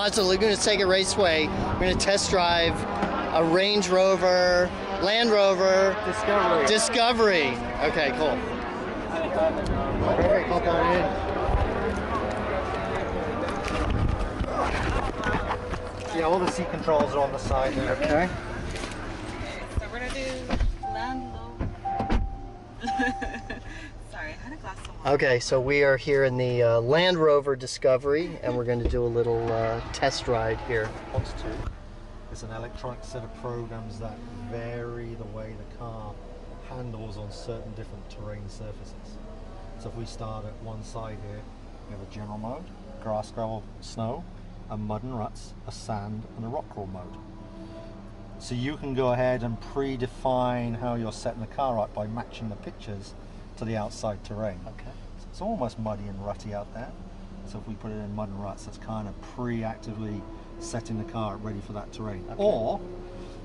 on to Laguna Seca Raceway. We're going to test drive a Range Rover, Land Rover Discovery. Okay, cool. Perfect. Hop on in. Yeah, all the seat controls are on the side there. Okay. So we're gonna do Land Rover. Sorry, I had a glass of water. Okay, so we are here in the Land Rover Discovery, and we're going to do a little test ride here. It's an electronic set of programs that vary the way the car handles on certain different terrain surfaces. So if we start at one side here, we have a general mode, grass, gravel, snow, a mud and ruts, a sand, and a rock crawl mode. So you can go ahead and predefine how you're setting the car up by matching the pictures to the outside terrain. Okay. So it's almost muddy and rutty out there. So if we put it in mud and ruts, that's kind of pre-actively setting the car up ready for that terrain. Okay. Or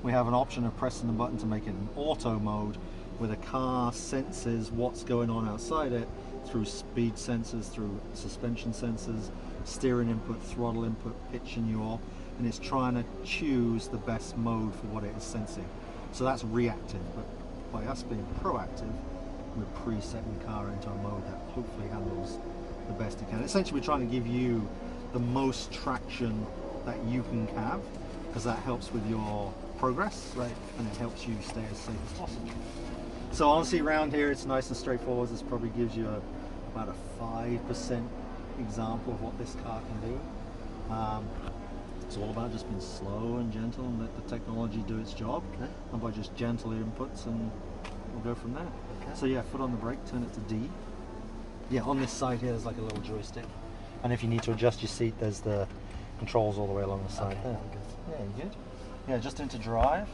we have an option of pressing the button to make it an auto mode, where the car senses what's going on outside it through speed sensors, through suspension sensors, steering input, throttle input, pitch and yaw, and it's trying to choose the best mode for what it is sensing. So that's reactive, but by us being proactive, we're pre-setting the car into a mode that hopefully handles the best it can. Essentially, we're trying to give you the most traction that you can have, because that helps with your progress, right? And it helps you stay as safe as possible. So honestly, around here it's nice and straightforward. This probably gives you about a 5% example of what this car can do. It's all about just being slow and gentle and let the technology do its job. Okay. And by just gentle inputs, and we'll go from there. Okay. So yeah, foot on the brake, turn it to D. Yeah, on this side here there's like a little joystick, and if you need to adjust your seat, there's the controls all the way along the side there. Yeah, you good? Yeah, just into drive.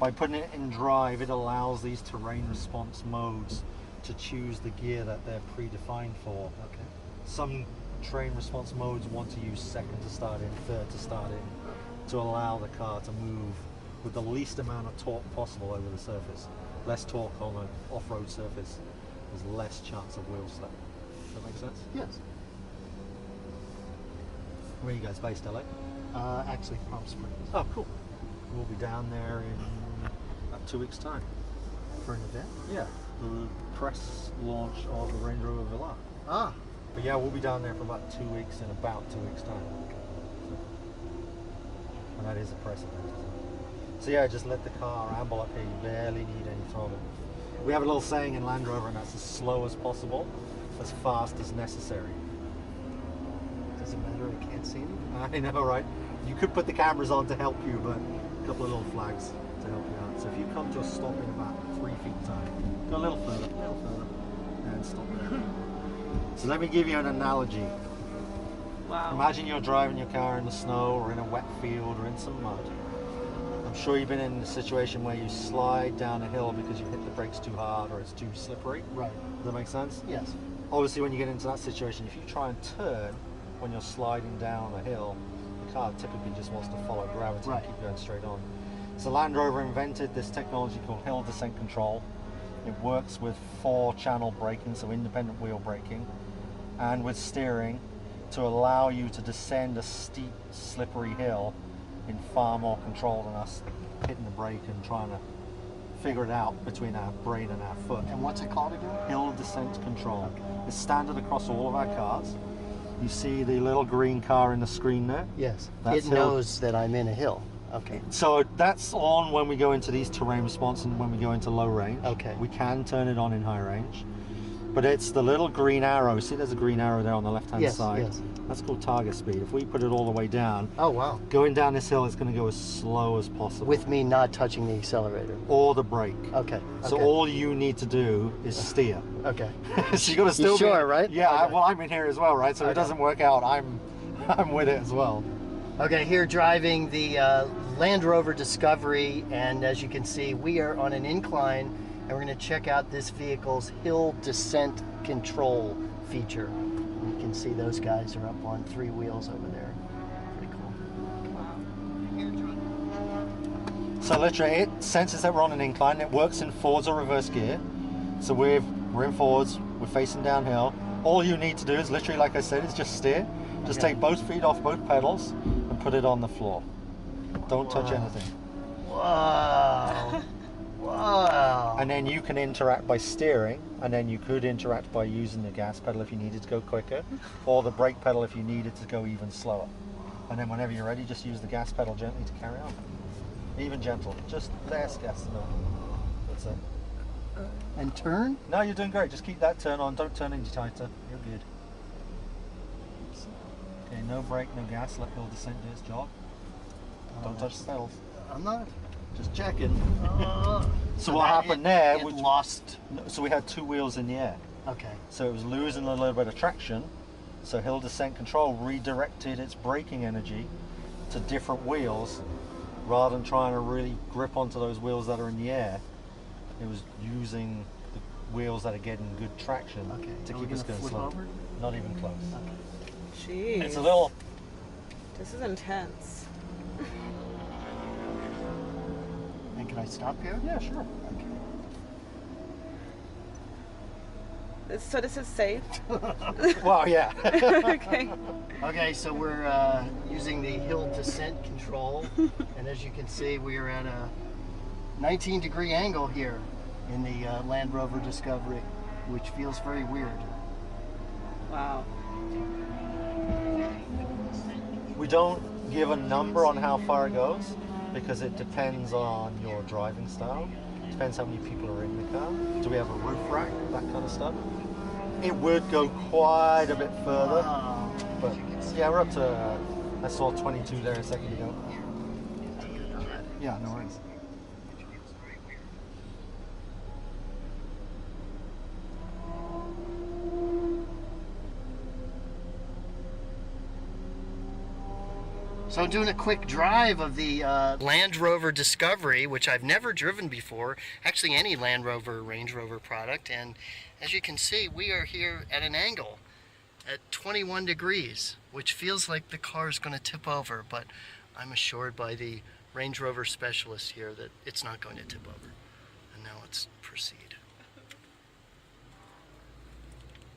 By putting it in drive, it allows these terrain response modes to choose the gear that they're predefined for. Okay. Some terrain response modes want to use second to start in, third to start in, to allow the car to move with the least amount of torque possible over the surface. Less torque on an off-road surface, there's less chance of wheel slip. Does that make sense? Yes. Where are you guys based, LA? Actually, Palm Springs. Oh, cool. We'll be down there in about 2 weeks' time. For an event? Yeah, the press launch of the Range Rover Villa. Ah. But yeah, we'll be down there for about 2 weeks in about 2 weeks' time. And that is a press event, isn't it? So yeah, just let the car amble up here. You barely need any throttle. We have a little saying in Land Rover, and that's as slow as possible, as fast as necessary. Does it matter? I can't see anything. I know, right? You could put the cameras on to help you, but a couple of little flags to help you out. So if you come to a stop in about 3 feet time, go a little further, and stop there. So let me give you an analogy. Wow. Imagine you're driving your car in the snow or in a wet field or in some mud. I'm sure you've been in a situation where you slide down a hill because you hit the brakes too hard or it's too slippery. Right. Does that make sense? Yes. Obviously, when you get into that situation, if you try and turn when you're sliding down a hill, the car typically just wants to follow gravity and keep going straight on. So Land Rover invented this technology called hill descent control. It works with 4-channel braking, so independent wheel braking, and with steering to allow you to descend a steep, slippery hill in far more control than us hitting the brake and trying to figure it out between our brain and our foot. And what's it called again? Hill descent control. Okay. It's standard across all of our cars. You see the little green car in the screen there? Yes. That's it knows that I'm in a hill. Okay. So that's on when we go into these terrain response and when we go into low range. Okay. We can turn it on in high range. But it's the little green arrow. See, there's a green arrow there on the left-hand side. Yes. That's called target speed. If we put it all the way down, oh wow, going down this hill, it's going to go as slow as possible. With me not touching the accelerator. Or the brake. Okay. So all you need to do is steer. Okay. So you got to still be sure, right? Yeah. Okay. Well, I'm in here as well, right? So if it doesn't work out, I'm with it as well. Okay, here driving the Land Rover Discovery, and as you can see, we are on an incline, and we're going to check out this vehicle's hill descent control feature. And you can see those guys are up on 3 wheels over there. Pretty cool. Wow. So literally, it senses that we're on an incline. It works in forwards or reverse gear. So we're in forwards. We're facing downhill. All you need to do is literally, like I said, is just steer. Just Okay. take both feet off both pedals and put it on the floor. Don't touch Wow. anything. Wow. Wow. And then you can interact by steering, and then you could interact by using the gas pedal if you needed to go quicker, or the brake pedal if you needed to go even slower. And then whenever you're ready, just use the gas pedal gently to carry on. Even gentle, just less gas than normal. That's it. And turn? No, you're doing great. Just keep that turn on. Don't turn any tighter. You're good. Okay, no brake, no gas. Let hill descent do its job. Don't touch the pedals. I'm not. Just checking. So what that happened there? It lost. So we had two wheels in the air. Okay. So it was losing a little bit of traction. So hill descent control redirected its braking energy to different wheels, rather than trying to really grip onto those wheels that are in the air. It was using the wheels that are getting good traction Okay. to Are we keep us gonna going flip slow. over? Not even close. Jeez. It's a little. This is intense. And can I stop here? Yeah, sure. So this is safe. Well, yeah. Okay. Okay, so we're using the hill descent control, and as you can see, we are at a 19-degree angle here in the Land Rover Discovery, which feels very weird. Wow. We don't give a number on how far it goes because it depends on your driving style. Depends how many people are in the car. Do we have a roof rack? That kind of stuff. It would go quite a bit further, but yeah, we're up to. I saw 22 there a second ago. Yeah, no worries. So I'm doing a quick drive of the Land Rover Discovery, which I've never driven before, actually any Land Rover Range Rover product, and as you can see, we are here at an angle at 21 degrees, which feels like the car is going to tip over, but I'm assured by the Range Rover specialist here that it's not going to tip over. And now let's proceed.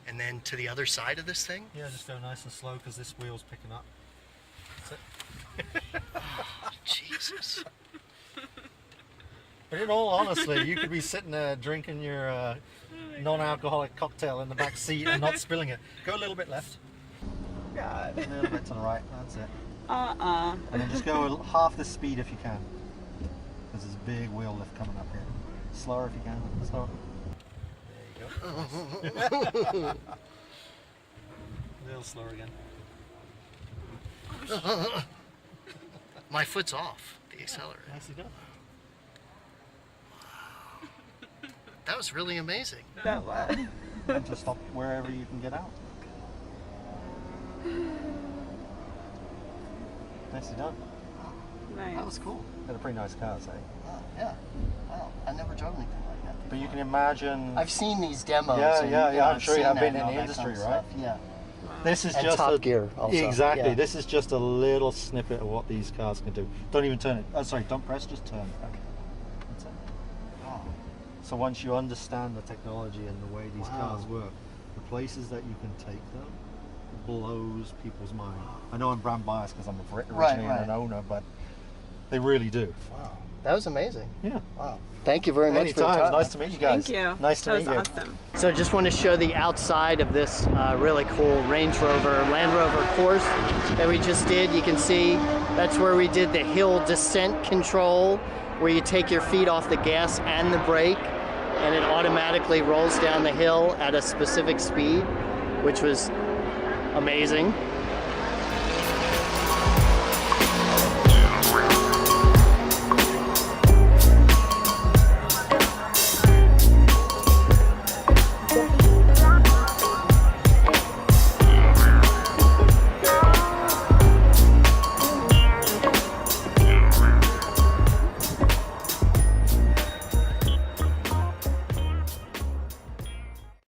And then to the other side of this thing? Yeah, just go nice and slow because this wheel's picking up. That's it. Oh, Jesus. But in all honesty, you could be sitting there drinking your non-alcoholic cocktail in the back seat and not spilling it. Go a little bit left. God. A little bit to the right. That's it. And And then just go half the speed if you can. Because there's a big wheel lift coming up here. Slower if you can. Slower. There you go. A little slower again. My foot's off the accelerator. Nicely done. That was really amazing. that was. And just stop wherever you can get out. Nicely done. Nice. That was cool. Got a pretty nice car, say. Wow, yeah. Wow. I never drove anything like that before. But you can imagine. I've seen these demos. Yeah, and, yeah, you yeah, know, I'm I've sure you seen have that been and in all the that kind industry, of right? stuff, yeah. This is And just Top a, Gear also. Exactly. Yeah. This is just a little snippet of what these cars can do. Don't even turn it. Oh, sorry. Don't press. Just turn. Okay. That's it. Wow. So once you understand the technology and the way these Wow. cars work, the places that you can take them blows people's mind. I know I'm brand biased because I'm originally right. an owner, but they really do. Wow. That was amazing. Yeah. Wow. Thank you very much for your Anytime. time. Nice to meet you guys. Thank you. Nice to that meet was you. awesome. So I just want to show the outside of this really cool Range Rover, Land Rover course that we just did. You can see that's where we did the hill descent control, where you take your feet off the gas and the brake, and it automatically rolls down the hill at a specific speed, which was amazing.